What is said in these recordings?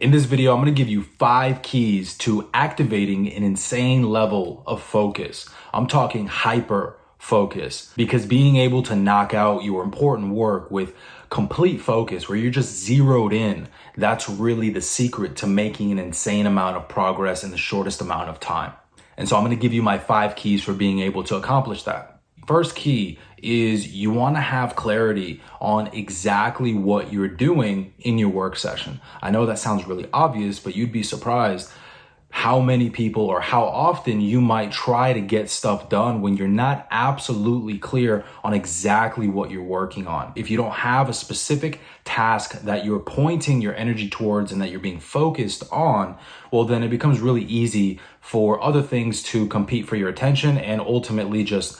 In this video, I'm going to give you 5 keys to activating an insane level of focus. I'm talking hyper focus, because being able to knock out your important work with complete focus, where you're just zeroed in, that's really the secret to making an insane amount of progress in the shortest amount of time. And so I'm going to give you my 5 keys for being able to accomplish that. First key is you want to have clarity on exactly what you're doing in your work session. I know that sounds really obvious, but you'd be surprised how many people or how often you might try to get stuff done when you're not absolutely clear on exactly what you're working on. If you don't have a specific task that you're pointing your energy towards and that you're being focused on, well, then it becomes really easy for other things to compete for your attention and ultimately just,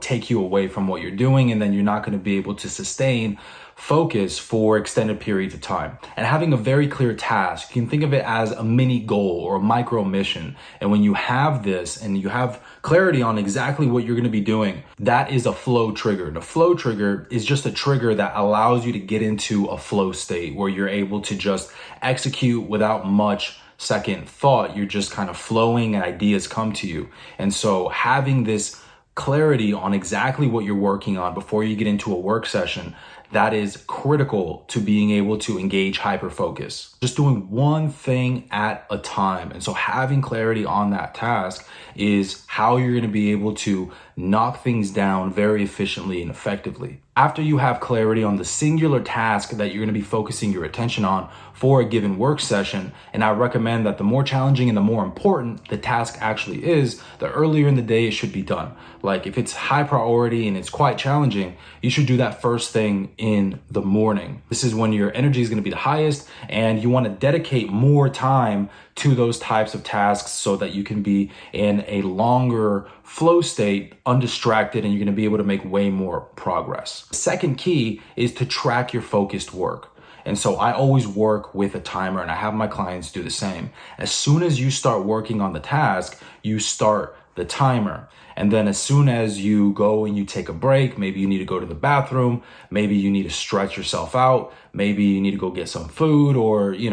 take you away from what you're doing. And then you're not going to be able to sustain focus for extended periods of time. And having a very clear task, you can think of it as a mini goal or a micro mission. And when you have this and you have clarity on exactly what you're going to be doing, that is a flow trigger. The flow trigger is just a trigger that allows you to get into a flow state where you're able to just execute without much second thought. You're just kind of flowing and ideas come to you. And so having this clarity on exactly what you're working on before you get into a work session, that is critical to being able to engage hyper focus. Just doing one thing at a time. And so having clarity on that task is how you're going to be able to knock things down very efficiently and effectively. After you have clarity on the singular task that you're going to be focusing your attention on for a given work session, and I recommend that the more challenging and the more important the task actually is, the earlier in the day it should be done. Like if it's high priority and it's quite challenging, you should do that first thing in the morning. This is when your energy is going to be the highest, and you want to dedicate more time to those types of tasks so that you can be in a longer flow state, undistracted, and you're going to be able to make way more progress. The second key is to track your focused work. And so I always work with a timer, and I have my clients do the same. As soon as you start working on the task, you start the timer. And then as soon as you go and you take a break, maybe you need to go to the bathroom, maybe you need to stretch yourself out, maybe you need to go get some food, or, you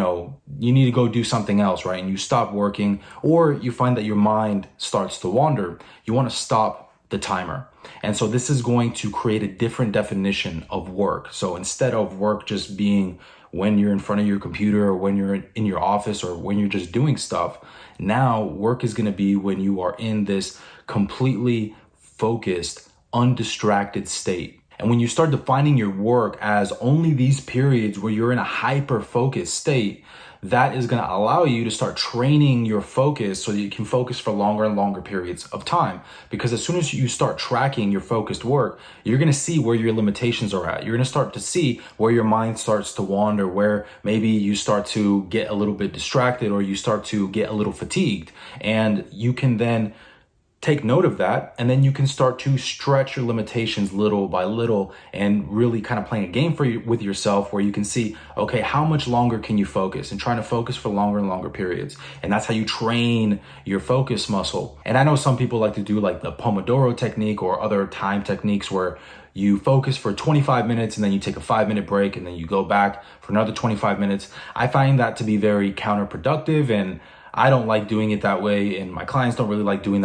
need to go do something else, right? And you stop working, or you find that your mind starts to wander. You want to stop the timer. And so this is going to create a different definition of work. So instead of work just being when you're in front of your computer or when you're in your office or when you're just doing stuff, now work is going to be when you are in this completely focused, undistracted state. And when you start defining your work as only these periods where you're in a hyper-focused state, that is going to allow you to start training your focus so that you can focus for longer and longer periods of time. Because as soon as you start tracking your focused work, you're going to see where your limitations are at. You're going to start to see where your mind starts to wander, where maybe you start to get a little bit distracted or you start to get a little fatigued. And you can then take note of that, and then you can start to stretch your limitations little by little and really kind of playing a game with yourself where you can see, okay, how much longer can you focus, and trying to focus for longer and longer periods. And that's how you train your focus muscle. And I know some people like to do like the Pomodoro technique or other time techniques where you focus for 25 minutes and then you take a 5-minute break and then you go back for another 25 minutes. I find that to be very counterproductive, and I don't like doing it that way, and my clients don't really like doing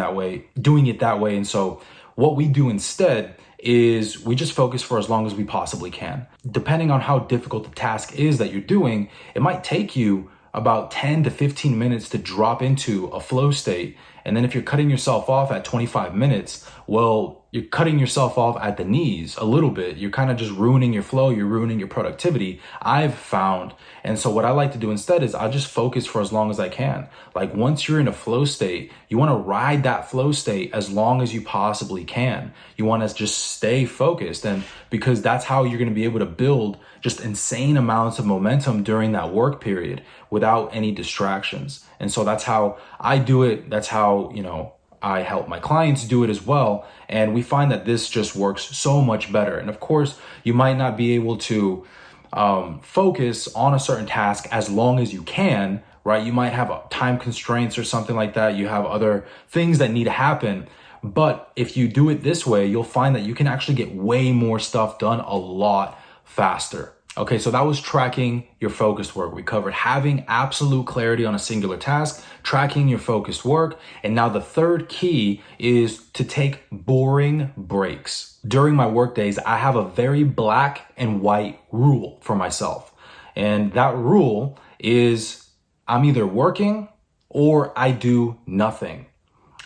it that way. And so what we do instead is we just focus for as long as we possibly can. Depending on how difficult the task is that you're doing, it might take you about 10 to 15 minutes to drop into a flow state. And then if you're cutting yourself off at 25 minutes, well, you're cutting yourself off at the knees a little bit. You're kind of just ruining your flow. You're ruining your productivity, I've found. And so what I like to do instead is I'll just focus for as long as I can. Like once you're in a flow state, you want to ride that flow state as long as you possibly can. You want to just stay focused, and because that's how you're going to be able to build just insane amounts of momentum during that work period without any distractions. And so that's how I do it. That's how, I help my clients do it as well. And we find that this just works so much better. And of course, you might not be able to focus on a certain task as long as you can, right? You might have time constraints or something like that. You have other things that need to happen. But if you do it this way, you'll find that you can actually get way more stuff done a lot faster. Okay, so that was tracking your focused work. We covered having absolute clarity on a singular task, tracking your focused work. And now the third key is to take boring breaks. During my work days, I have a very black and white rule for myself. And that rule is I'm either working or I do nothing.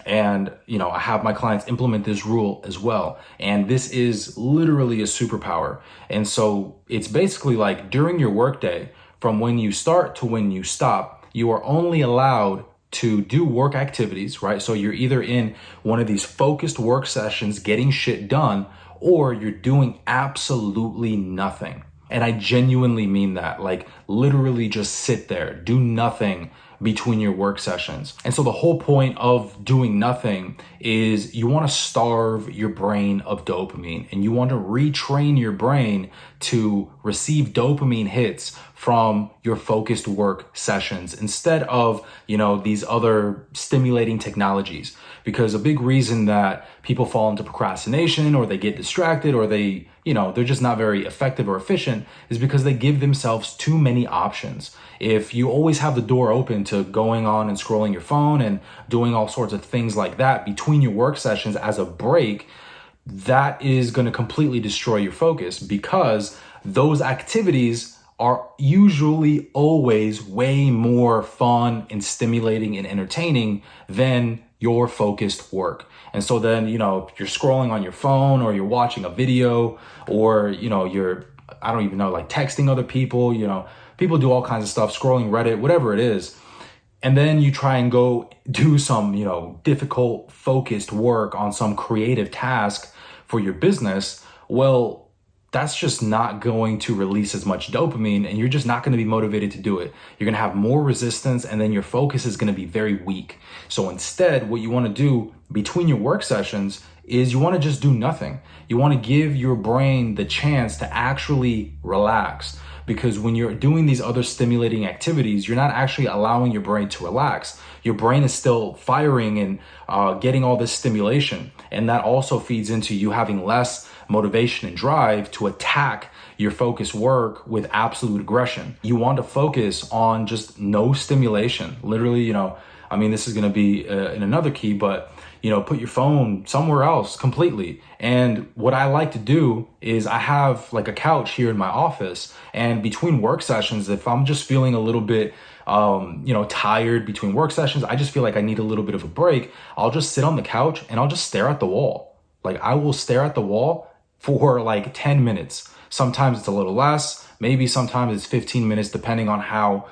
And, I have my clients implement this rule as well. And this is literally a superpower. And so it's basically like during your workday, from when you start to when you stop, you are only allowed to do work activities, right? So you're either in one of these focused work sessions getting shit done, or you're doing absolutely nothing. And I genuinely mean that. Like, literally just sit there, do nothing between your work sessions. And so the whole point of doing nothing is you want to starve your brain of dopamine, and you want to retrain your brain to receive dopamine hits from your focused work sessions instead of, these other stimulating technologies. Because a big reason that people fall into procrastination, or they get distracted, or they're just not very effective or efficient, is because they give themselves too many options. If you always have the door open to going on and scrolling your phone and doing all sorts of things like that between your work sessions as a break, that is going to completely destroy your focus, because those activities are usually always way more fun and stimulating and entertaining than your focused work. And so then, if you're scrolling on your phone, or you're watching a video, or, you're, I don't even know, like texting other people, people do all kinds of stuff, scrolling Reddit, whatever it is. And then you try and go do some, difficult focused work on some creative task for your business. Well, that's just not going to release as much dopamine, and you're just not going to be motivated to do it. You're going to have more resistance, and then your focus is going to be very weak. So instead, what you want to do between your work sessions is you want to just do nothing. You want to give your brain the chance to actually relax. Because when you're doing these other stimulating activities, you're not actually allowing your brain to relax. Your brain is still firing and getting all this stimulation. And that also feeds into you having less motivation and drive to attack your focused work with absolute aggression. You want to focus on just no stimulation. Literally, this is going to be in another key, but put your phone somewhere else completely. And what I like to do is I have like a couch here in my office, and between work sessions, if I'm just feeling a little bit, tired between work sessions, I just feel like I need a little bit of a break, I'll just sit on the couch and I'll just stare at the wall. Like, I will stare at the wall for like 10 minutes. Sometimes it's a little less, maybe sometimes it's 15 minutes, depending on how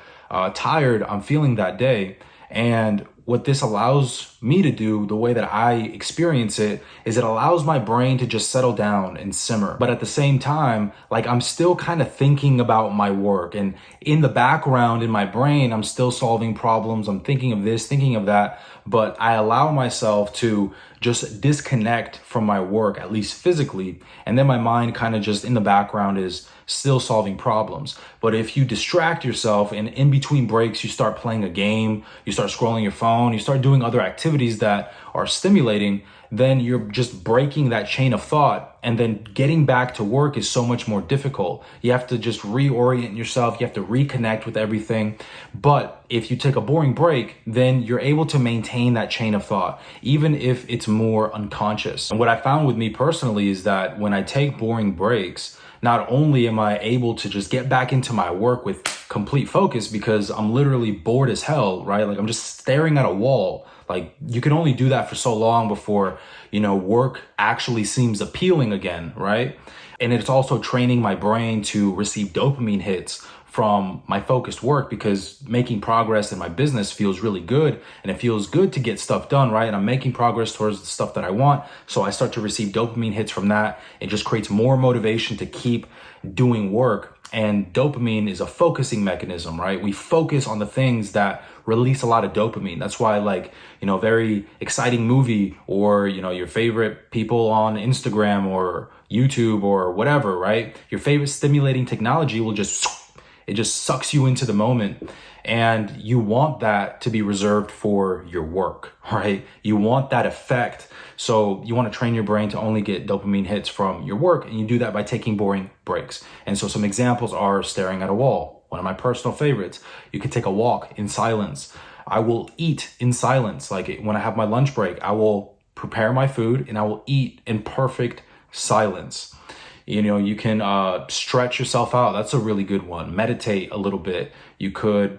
tired I'm feeling that day. And what this allows me to do, the way that I experience it, is it allows my brain to just settle down and simmer. But at the same time, like, I'm still kind of thinking about my work, and in the background in my brain, I'm still solving problems. I'm thinking of this, thinking of that, but I allow myself to just disconnect from my work, at least physically. And then my mind kind of just in the background is still solving problems. But if you distract yourself and in between breaks, you start playing a game, you start scrolling your phone, you start doing other activities that are stimulating, then you're just breaking that chain of thought. And then getting back to work is so much more difficult. You have to just reorient yourself. You have to reconnect with everything. But if you take a boring break, then you're able to maintain that chain of thought, even if it's more unconscious. And what I found with me personally is that when I take boring breaks, not only am I able to just get back into my work with complete focus, because I'm literally bored as hell, right? Like, I'm just staring at a wall. Like, you can only do that for so long before, work actually seems appealing again, right? And it's also training my brain to receive dopamine hits from my focused work, because making progress in my business feels really good, and it feels good to get stuff done, right? And I'm making progress towards the stuff that I want. So I start to receive dopamine hits from that. It just creates more motivation to keep doing work. And dopamine is a focusing mechanism, right? We focus on the things that release a lot of dopamine. That's why, like, very exciting movie, or, your favorite people on Instagram or YouTube or whatever, right? Your favorite stimulating technology will just, it just sucks you into the moment. And you want that to be reserved for your work, right? You want that effect. So you want to train your brain to only get dopamine hits from your work. And you do that by taking boring breaks. And so some examples are staring at a wall. One of my personal favorites. You can take a walk in silence. I will eat in silence. Like when I have my lunch break, I will prepare my food and I will eat in perfect silence. You can stretch yourself out. That's a really good one. Meditate a little bit. You could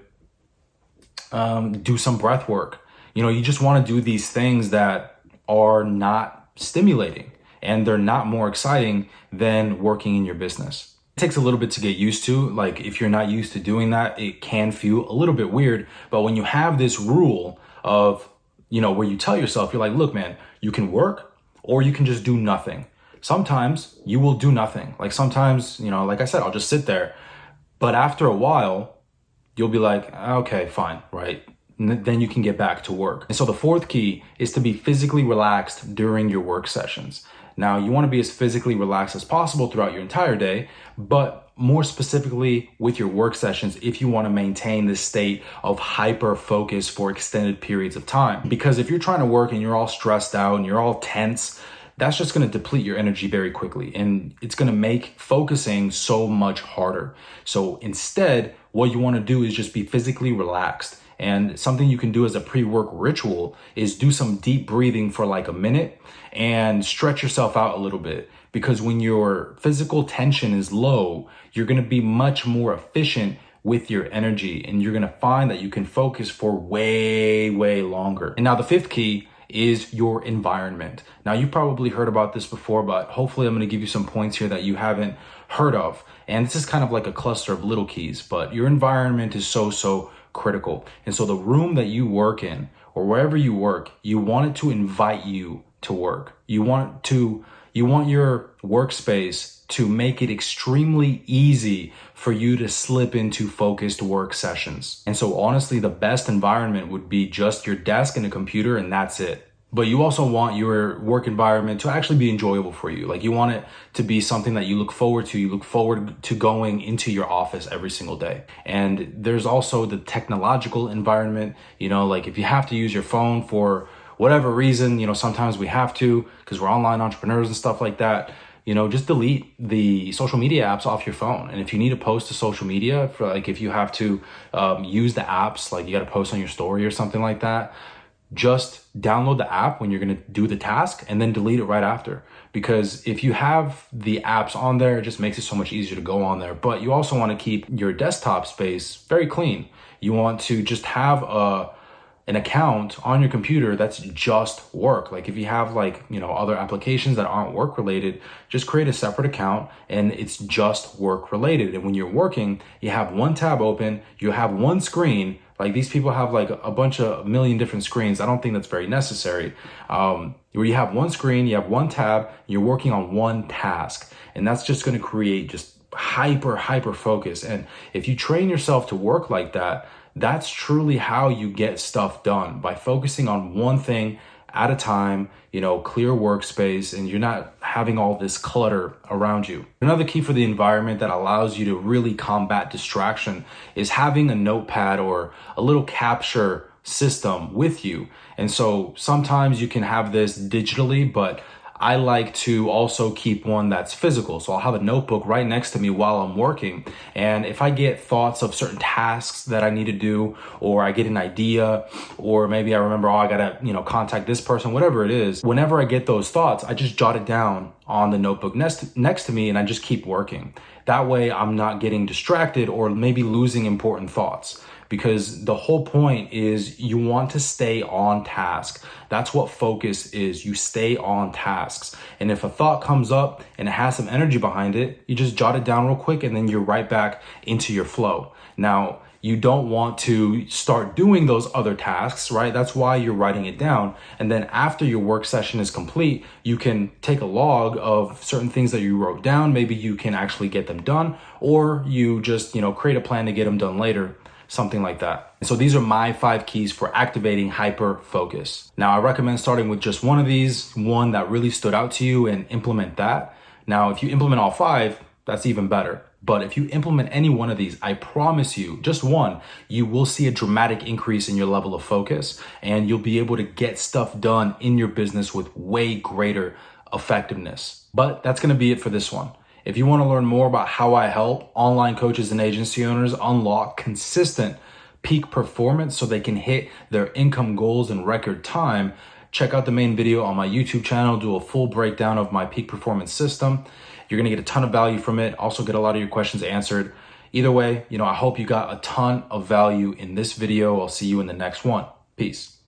do some breath work. You just want to do these things that are not stimulating and they're not more exciting than working in your business. It takes a little bit to get used to. Like if you're not used to doing that, it can feel a little bit weird. But when you have this rule of, where you tell yourself, you're like, look, man, you can work or you can just do nothing. Sometimes you will do nothing. Like sometimes, like I said, I'll just sit there. But after a while, you'll be like, okay, fine, right? And then you can get back to work. And so the fourth key is to be physically relaxed during your work sessions. Now, you want to be as physically relaxed as possible throughout your entire day, but more specifically with your work sessions if you want to maintain this state of hyper focus for extended periods of time. Because if you're trying to work and you're all stressed out and you're all tense, that's just going to deplete your energy very quickly and it's going to make focusing so much harder. So instead, what you want to do is just be physically relaxed. And something you can do as a pre-work ritual is do some deep breathing for like a minute and stretch yourself out a little bit. Because when your physical tension is low, you're going to be much more efficient with your energy and you're going to find that you can focus for way, way longer. And now the fifth key is your environment. Now you've probably heard about this before, but hopefully I'm going to give you some points here that you haven't heard of. And this is kind of like a cluster of little keys, but your environment is so critical. And so the room that you work in or wherever you work, you want it to invite you to work. You want your workspace to make it extremely easy for you to slip into focused work sessions. And so honestly, the best environment would be just your desk and a computer and that's it. But you also want your work environment to actually be enjoyable for you. Like you want it to be something that you look forward to. You look forward to going into your office every single day. And there's also the technological environment, like if you have to use your phone for whatever reason, sometimes we have to because we're online entrepreneurs and stuff like that. Just delete the social media apps off your phone. And if you need to post to social media, for like if you have to use the apps, like you got to post on your story or something like that, just download the app when you're going to do the task and then delete it right after. Because if you have the apps on there, it just makes it so much easier to go on there. But you also want to keep your desktop space very clean. You want to just have an account on your computer that's just work. Like if you have other applications that aren't work related, just create a separate account and it's just work related. And when you're working, you have one tab open, you have one screen. Like these people have like a million different screens. I don't think that's very necessary. Where you have one screen, you have one tab, you're working on one task. And that's just going to create just hyper focus. And if you train yourself to work like that, that's truly how you get stuff done, by focusing on one thing at a time, clear workspace, and you're not having all this clutter around you. Another key for the environment that allows you to really combat distraction is having a notepad or a little capture system with you. And so sometimes you can have this digitally, but I like to also keep one that's physical. So I'll have a notebook right next to me while I'm working. And if I get thoughts of certain tasks that I need to do, or I get an idea, or maybe I remember, I gotta, contact this person, whatever it is, whenever I get those thoughts, I just jot it down on the notebook next to me and I just keep working. That way I'm not getting distracted or maybe losing important thoughts. Because the whole point is you want to stay on task. That's what focus is. You stay on tasks. And if a thought comes up and it has some energy behind it, you just jot it down real quick and then you're right back into your flow. Now, you don't want to start doing those other tasks, right? That's why you're writing it down. And then after your work session is complete, you can take a log of certain things that you wrote down. Maybe you can actually get them done, or you just, create a plan to get them done later. Something like that. And so these are my 5 keys for activating hyper focus. Now, I recommend starting with just one of these, one that really stood out to you, and implement that. Now, if you implement all 5, that's even better. But if you implement any one of these, I promise you, just one, you will see a dramatic increase in your level of focus, and you'll be able to get stuff done in your business with way greater effectiveness. But that's going to be it for this one. If you want to learn more about how I help online coaches and agency owners unlock consistent peak performance so they can hit their income goals in record time, check out the main video on my YouTube channel, do a full breakdown of my peak performance system. You're going to get a ton of value from it. Also get a lot of your questions answered. Either way, I hope you got a ton of value in this video. I'll see you in the next one. Peace.